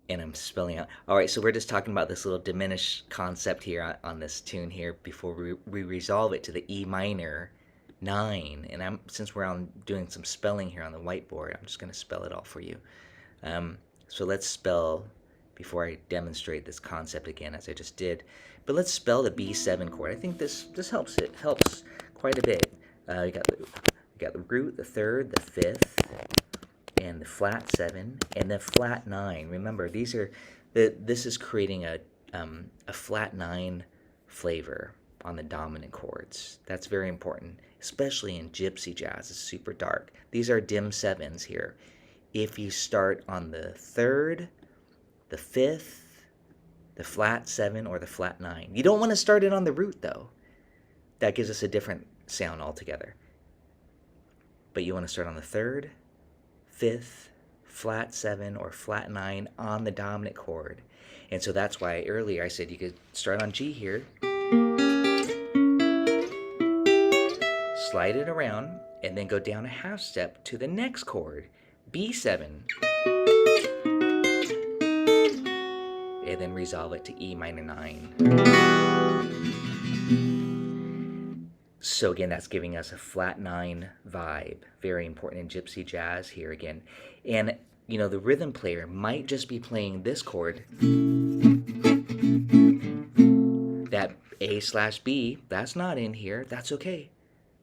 and I'm spelling out. All right, so we're just talking about this little diminished concept here on this tune here before we resolve it to the E minor 9. And since we're on doing some spelling here on the whiteboard, I'm just going to spell it all for you. So let's spell, before I demonstrate this concept again, as I just did, but let's spell the B7 chord. I think this helps. It helps quite a bit. We got the root, the third, the fifth, and the flat 7, and the flat 9. Remember, this is creating a flat 9 flavor on the dominant chords. That's very important, especially in gypsy jazz. It's super dark. These are dim 7s here. If you start on the third, the fifth, the flat 7, or the flat 9. You don't want to start it on the root, though. That gives us a different sound altogether. But you want to start on the third, fifth, flat 7, or flat 9 on the dominant chord. And so that's why earlier I said you could start on G here, slide it around, and then go down a half step to the next chord, B7, and then resolve it to E minor 9. So again, that's giving us a flat 9 vibe. Very important in gypsy jazz here again. And, you know, the rhythm player might just be playing this chord, that A/B, that's not in here. That's okay.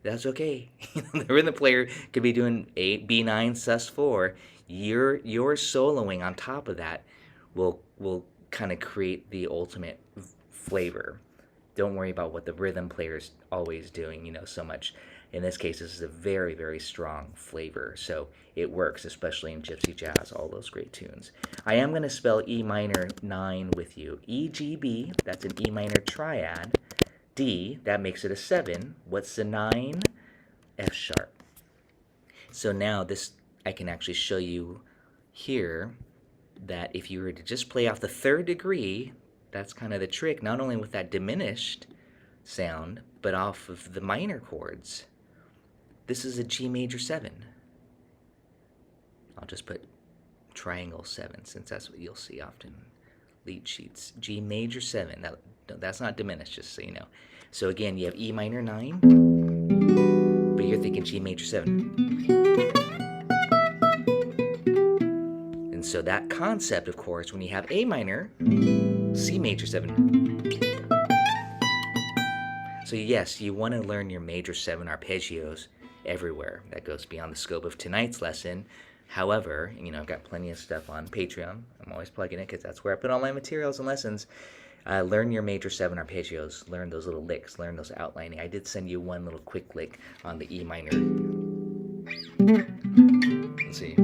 That's okay. The rhythm player could be doing B9 sus4. Your soloing on top of that will kind of create the ultimate flavor. Don't worry about what the rhythm player's always doing, you know, so much. In this case, this is a very, very strong flavor, so it works, especially in gypsy jazz, all those great tunes. I am going to spell E minor 9 with you. E, G, B, that's an E minor triad. D, that makes it a 7. What's the 9? F sharp. So now this, I can actually show you here that if you were to just play off the third degree, that's kind of the trick, not only with that diminished sound, but off of the minor chords. This is a G major 7. I'll just put triangle 7, since that's what you'll see often lead sheets. G major 7. That's not diminished, just so you know. So again, you have E minor 9, but you're thinking G major 7. And so that concept, of course, when you have A minor, C major 7. So yes, you want to learn your major 7 arpeggios everywhere. That goes beyond the scope of tonight's lesson. However, you know, I've got plenty of stuff on Patreon. I'm always plugging it because that's where I put all my materials and lessons. Learn your major 7 arpeggios. Learn those little licks. Learn those outlining. I did send you one little quick lick on the E minor. Let's see.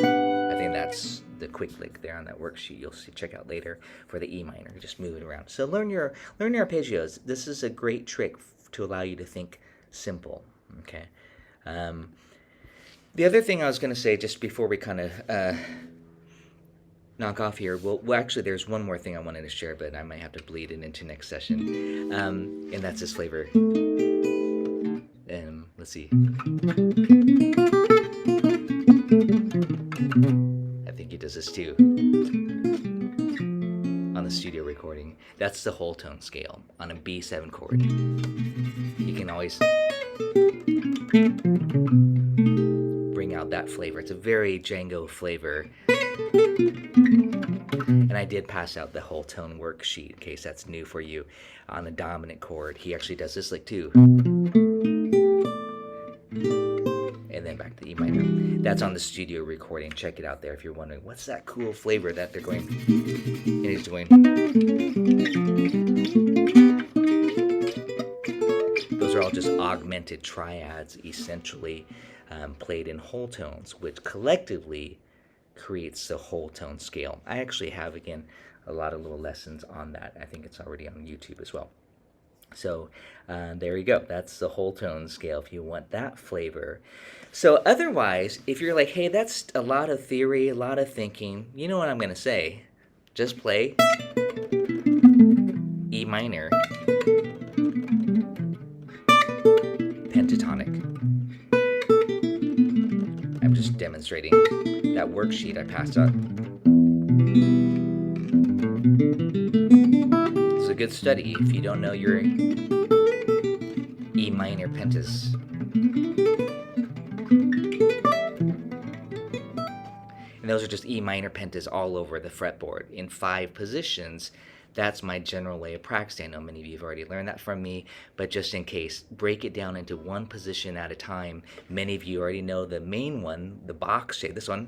I think that's the quick lick there on that worksheet. You'll see, check out later for the E minor. Just move it around. So learn your arpeggios. This is a great trick to allow you to think simple. Okay. The other thing I was going to say, just before we kind of knock off here, well, actually, there's one more thing I wanted to share, but I might have to bleed it into next session, and that's this flavor. Let's see. I think he does this too on the studio recording. That's the whole tone scale on a B7 chord. You can always bring out that flavor. It's a very Django flavor. And I did pass out the whole tone worksheet in case that's new for you on the dominant chord. He actually does this lick too. And then back to E minor. That's on the studio recording. Check it out there if you're wondering, what's that cool flavor that they're going, and he's doing. Those are all just augmented triads, essentially played in whole tones, which collectively creates the whole tone scale. I actually have, again, a lot of little lessons on that. I think it's already on YouTube as well. So there you go. That's the whole tone scale if you want that flavor. So otherwise, if you're like, hey, that's a lot of theory, a lot of thinking, you know what I'm going to say? Just play E minor pentatonic. I'm just demonstrating that worksheet I passed out. It's a good study if you don't know your E minor pentas. And those are just E minor pentas all over the fretboard in 5 positions. That's my general way of practicing. I know many of you have already learned that from me, but just in case, break it down into one position at a time. Many of you already know the main one, the box shape, this one.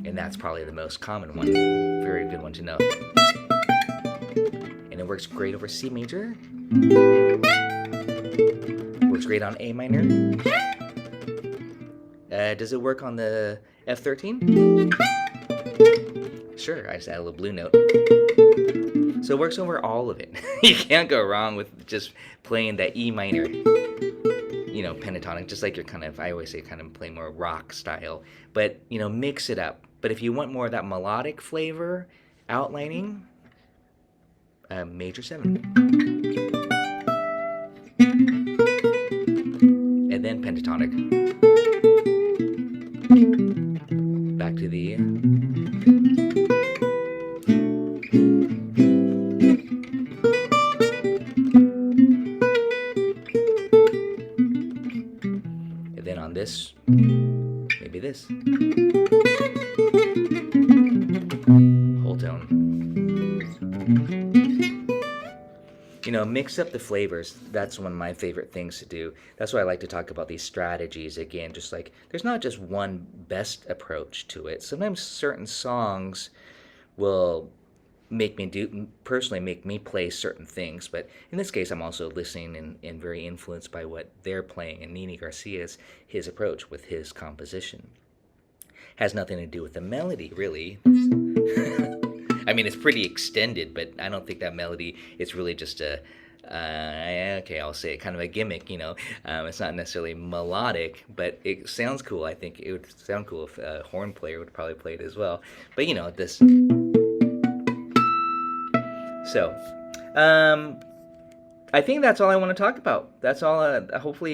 And that's probably the most common one. Very good one to know. And it works great over C major. Works great on A minor. Does it work on the F13? Sure, I just add a little blue note. So it works over all of it. You can't go wrong with just playing that E minor, pentatonic, just like you're I always say kind of play more rock style. But, mix it up. But if you want more of that melodic flavor, outlining, major 7. And then pentatonic. Back to the... And then on this, maybe this. Whole tone. Mix up the flavors. That's one of my favorite things to do. That's why I like to talk about these strategies again. Just like there's not just one best approach to it. Sometimes certain songs will make me play certain things, but in this case I'm also listening and very influenced by what they're playing, and Nini Garcia's his approach with his composition has nothing to do with the melody, really. I mean, it's pretty extended, but I don't think that melody, it's really just I'll say it, kind of a gimmick, It's not necessarily melodic, but it sounds cool. I think it would sound cool if a horn player would probably play it as well. But, this... So, I think that's all I want to talk about. That's all, hopefully